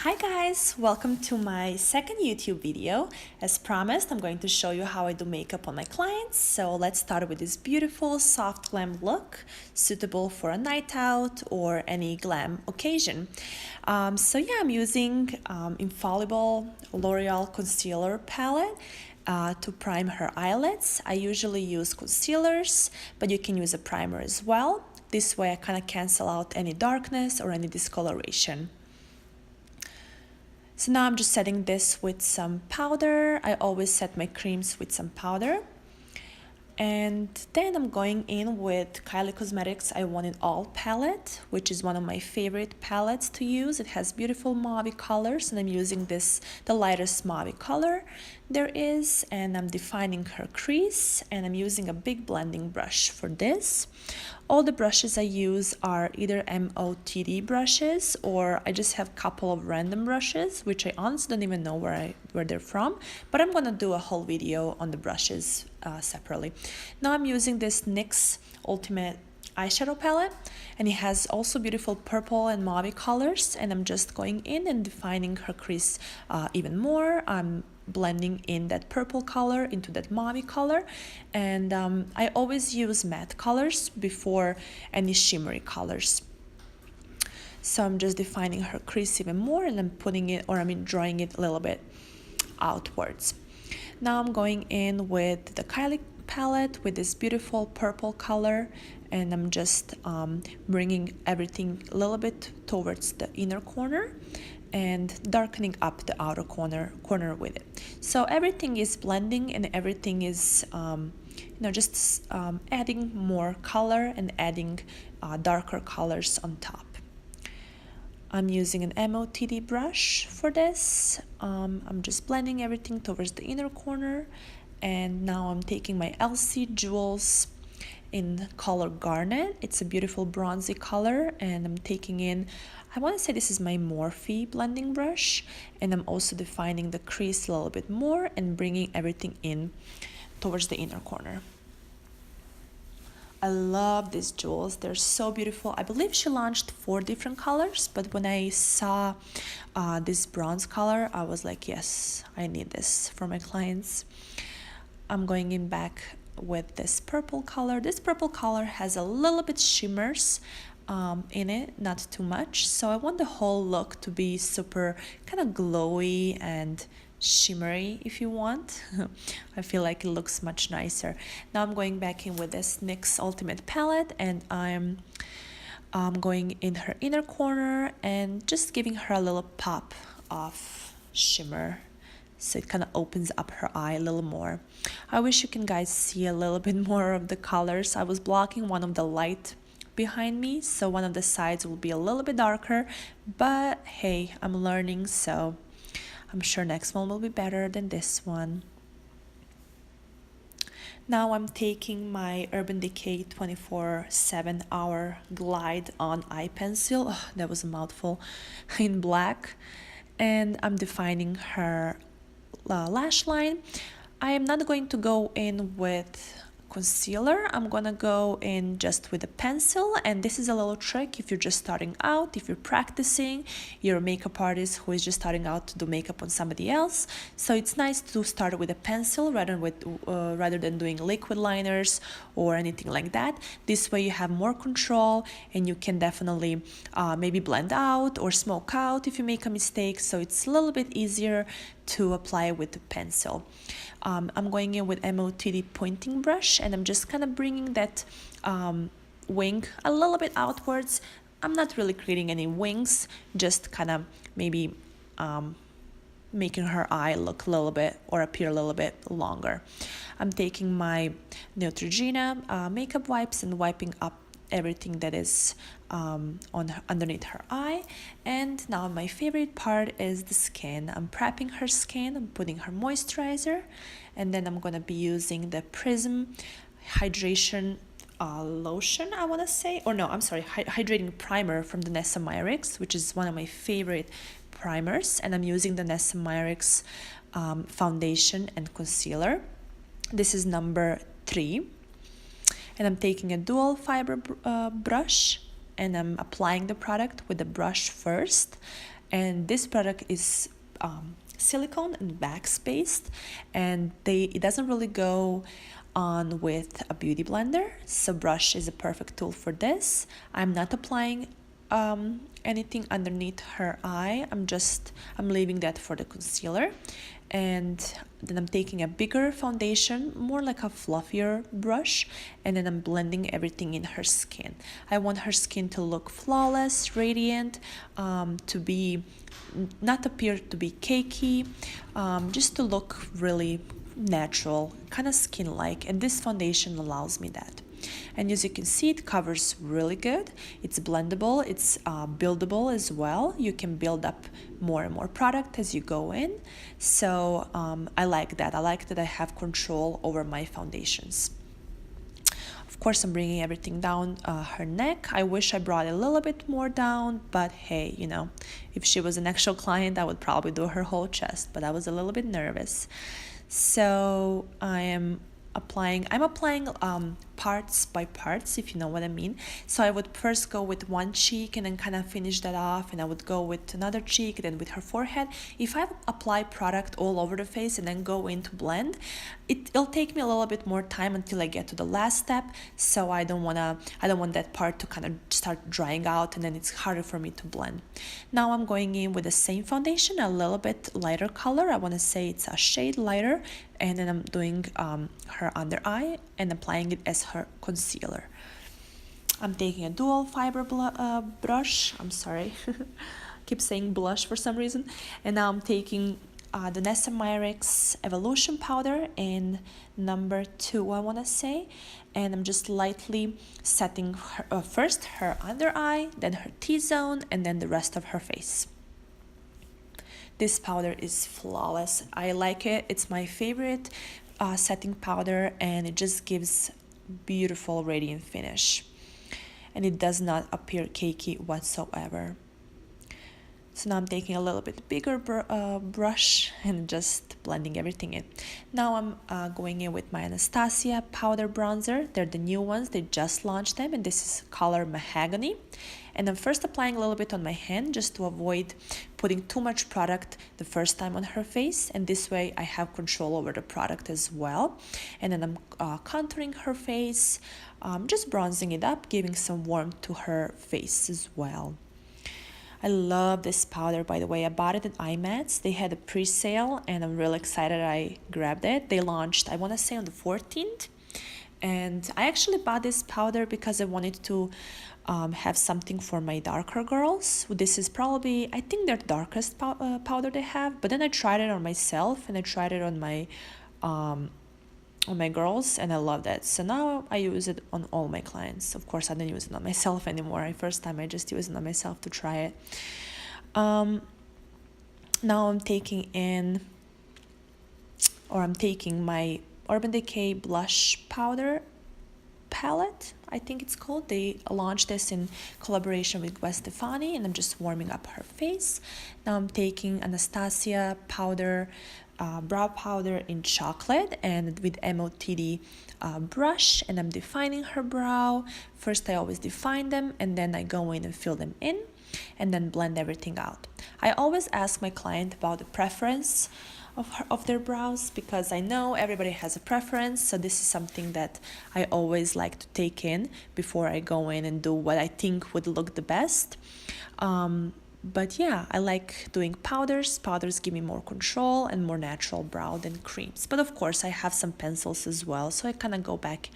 Hi guys, welcome to my second YouTube video. As promised, I'm going to show you how I do makeup on my clients. So let's start with this beautiful soft glam look, suitable for a night out or any glam occasion. I'm using Infallible L'Oreal Concealer Palette to prime her eyelids. I usually use concealers, but you can use a primer as well. This way I kind of cancel out any darkness or any discoloration. So now I'm just setting this with some powder. I always set my creams with some powder. And then I'm going in with Kylie Cosmetics I Want It All palette, which is one of my favorite palettes to use. It has beautiful mauve colors, and I'm using the lightest mauve color there is, and I'm defining her crease, and I'm using a big blending brush for this. All the brushes I use are either MOTD brushes, or I just have a couple of random brushes, which I honestly don't even know where they're from, but I'm gonna do a whole video on the brushes separately. Now I'm using this NYX Ultimate Eyeshadow palette, and it has also beautiful purple and mauve colors, and I'm just going in and defining her crease even more. I'm blending in that purple color into that mauve color, and I always use matte colors before any shimmery colors. So I'm just defining her crease even more, and I'm drawing it a little bit outwards. Now I'm going in with the Kylie palette with this beautiful purple color, and I'm just bringing everything a little bit towards the inner corner and darkening up the outer corner with it. So everything is blending, and everything is just adding more color and adding darker colors on top. I'm using an MOTD brush for this. I'm just blending everything towards the inner corner, and now I'm taking my LC Jewels in color Garnet. It's a beautiful bronzy color, and I'm taking in, I want to say this is my Morphe blending brush, and I'm also defining the crease a little bit more and bringing everything in towards the inner corner. I love these jewels. They're so beautiful. I believe she launched 4 different colors, but when I saw this bronze color, I was like, yes, I need this for my clients. I'm going in back with this purple color. This purple color has a little bit shimmers in it, not too much. So I want the whole look to be super kind of glowy and shimmery if you want. I feel like it looks much nicer. Now I'm going back in with this NYX Ultimate palette, and I'm going in her inner corner and just giving her a little pop of shimmer, so it kind of opens up her eye a little more. I wish you can guys see a little bit more of the colors. I was blocking one of the light behind me, so one of the sides will be a little bit darker, but hey, I'm learning, so I'm sure next one will be better than this one. Now I'm taking my Urban Decay 24/7 Hour Glide On Eye Pencil, that was a mouthful, in black, and I'm defining her lash line. I am not going to go in with concealer. I'm gonna go in just with a pencil, and this is a little trick if you're just starting out, if you're practicing, you're a makeup artist who is just starting out to do makeup on somebody else. So it's nice to start with a pencil rather than doing liquid liners or anything like that. This way you have more control, and you can definitely maybe blend out or smoke out if you make a mistake. So it's a little bit easier to apply with the pencil. I'm going in with MOTD pointing brush, and I'm just kind of bringing that wing a little bit outwards. I'm not really creating any wings, just kind of maybe making her eye look a little bit or appear a little bit longer. I'm taking my Neutrogena makeup wipes and wiping up everything that is underneath her eye. And now my favorite part is the skin. I'm prepping her skin. I'm putting her moisturizer, and then I'm gonna be using the Prism hydration lotion, I want to say, or no, I'm sorry, hydrating primer from the Nessa Myrix, which is one of my favorite primers, and I'm using the Nessa Myrix foundation and concealer. This is number 3. And I'm taking a dual fiber brush, and I'm applying the product with the brush first, And this product is silicone and wax based, and it doesn't really go on with a beauty blender, so brush is a perfect tool for this. I'm not applying anything underneath her eye. I'm leaving that for the concealer. And then I'm taking a bigger foundation, more like a fluffier brush, and then I'm blending everything in her skin. I want her skin to look flawless, radiant, to be not appear to be cakey, just to look really natural, kind of skin-like, and this foundation allows me that. And as you can see, it covers really good. It's blendable, it's buildable as well. You can build up more and more product as you go in. So I like that. I like that I have control over my foundations. Of course, I'm bringing everything down her neck. I wish I brought it a little bit more down, but hey, you know, if she was an actual client, I would probably do her whole chest, but I was a little bit nervous. So I'm applying parts by parts, if you know what I mean. So I would first go with one cheek and then kind of finish that off, and I would go with another cheek, then with her forehead. If I apply product all over the face and then go in to blend, it'll take me a little bit more time until I get to the last step. So I don't want that part to kind of start drying out, and then it's harder for me to blend. Now I'm going in with the same foundation, a little bit lighter color. I want to say it's a shade lighter, and then I'm doing her under eye and applying it as her concealer. I'm taking a dual fiber brush. I'm sorry, keep saying blush for some reason. And now I'm taking the Nessa Myricks Evolution Powder in number 2, I want to say, and I'm just lightly setting her, first her under eye, then her T-zone, and then the rest of her face. This powder is flawless. I like it. It's my favorite setting powder, and it just gives beautiful radiant finish, and it does not appear cakey whatsoever. So now I'm taking a little bit bigger brush and just blending everything in. Now I'm going in with my Anastasia powder bronzer. They're the new ones, they just launched them, and this is color Mahogany. And I'm first applying a little bit on my hand just to avoid putting too much product the first time on her face, and this way I have control over the product as well. And then I'm contouring her face, just bronzing it up, giving some warmth to her face as well. I love this powder, by the way. I bought it at IMATS. They had a pre-sale, and I'm really excited I grabbed it. They launched, I want to say, on the 14th. And I actually bought this powder because I wanted to have something for my darker girls. This is probably, I think, their darkest powder they have. But then I tried it on myself, and I tried it on my girls, and I love that. So now I use it on all my clients. Of course, I don't use it on myself anymore. First time I just use it on myself to try it. Now I'm taking my Urban Decay blush powder palette, I think it's called. They launched this in collaboration with Gwen Stefani, and I'm just warming up her face. Now I'm taking Anastasia powder, brow powder in chocolate, and with MOTD brush, and I'm defining her brow. First I always define them, and then I go in and fill them in, and then blend everything out. I always ask my client about the preference of their brows, because I know everybody has a preference, so this is something that I always like to take in before I go in and do what I think would look the best. But yeah, I like doing powders. Powders give me more control and more natural brow than creams. But of course, I have some pencils as well, so I kind of go back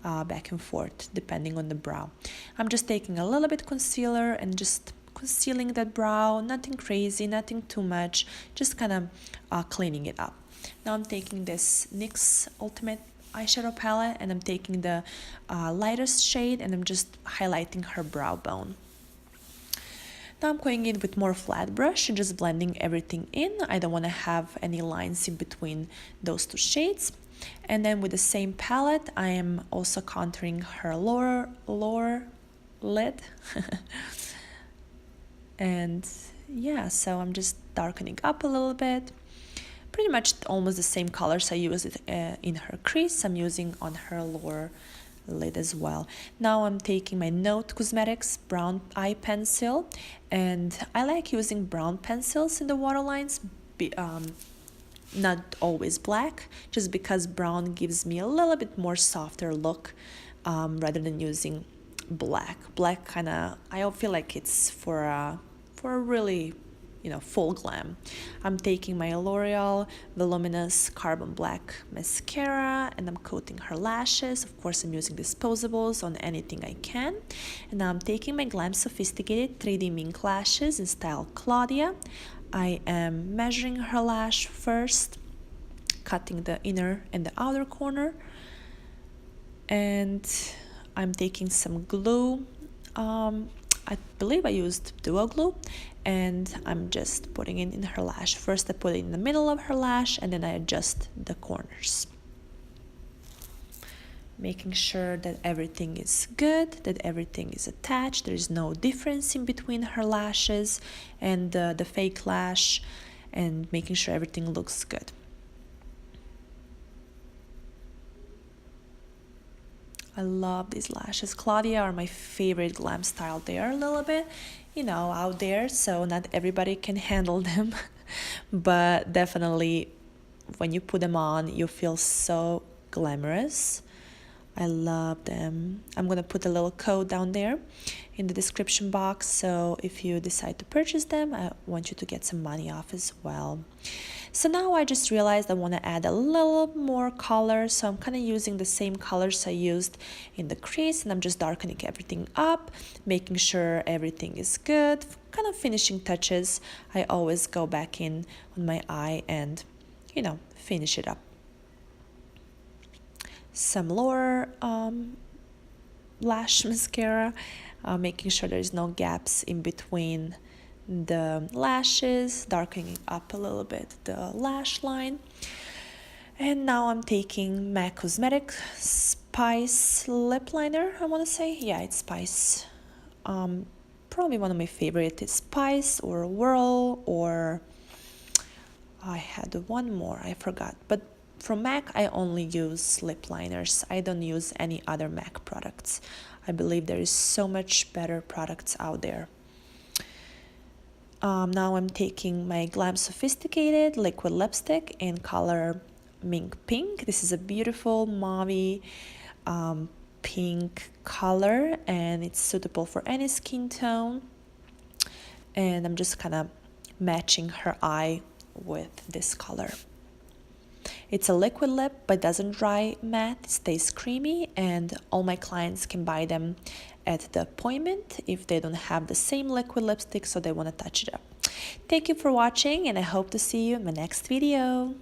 and forth depending on the brow. I'm just taking a little bit concealer and just concealing that brow. Nothing crazy, nothing too much. Just kind of cleaning it up. Now I'm taking this NYX Ultimate eyeshadow palette, and I'm taking the lightest shade, and I'm just highlighting her brow bone. Now I'm going in with more flat brush and just blending everything in. I don't want to have any lines in between those two shades. And then with the same palette, I am also contouring her lower lid. And yeah, so I'm just darkening up a little bit. Pretty much almost the same colors I used it in her crease, I'm using on her lower lid as well. Now I'm taking my Note Cosmetics brown eye pencil, and I like using brown pencils in the waterlines, not always black, just because brown gives me a little bit more softer look, rather than using black. Black kind of, I feel like it's for a really, full glam. I'm taking my L'Oreal Voluminous Carbon Black mascara, and I'm coating her lashes. Of course, I'm using disposables on anything I can. And now I'm taking my Glam Sophisticated 3D Mink lashes in style Claudia. I am measuring her lash first, cutting the inner and the outer corner, and I'm taking some glue. I believe I used Duo Glue, and I'm just putting it in her lash. First I put it in the middle of her lash, and then I adjust the corners, making sure that everything is good, that everything is attached. There is no difference in between her lashes and the fake lash, and making sure everything looks good. I love these lashes. Claudia are my favorite glam style. They are a little bit, out there, so not everybody can handle them. But definitely when you put them on, you feel so glamorous. I love them. I'm gonna put a little code down there in the description box, so if you decide to purchase them, I want you to get some money off as well. So now I just realized I want to add a little more color, so I'm kind of using the same colors I used in the crease, and I'm just darkening everything up, making sure everything is good. Kind of finishing touches. I always go back in on my eye and, finish it up. Some lower lash mascara, making sure there's no gaps in between the lashes, darkening up a little bit the lash line. And now I'm taking MAC Cosmetics Spice lip liner, I want to say. Yeah, it's Spice. Probably one of my favorite is Spice or Whirl, or I had one more, I forgot. But from MAC, I only use lip liners. I don't use any other MAC products. I believe there is so much better products out there. Now I'm taking my Glam Sophisticated liquid lipstick in color Mink Pink. This is a beautiful mauve pink color, and it's suitable for any skin tone. And I'm just kind of matching her eye with this color. It's a liquid lip, but doesn't dry matte. It stays creamy, and all my clients can buy them at the appointment if they don't have the same liquid lipstick, so they want to touch it up. Thank you for watching, and I hope to see you in my next video.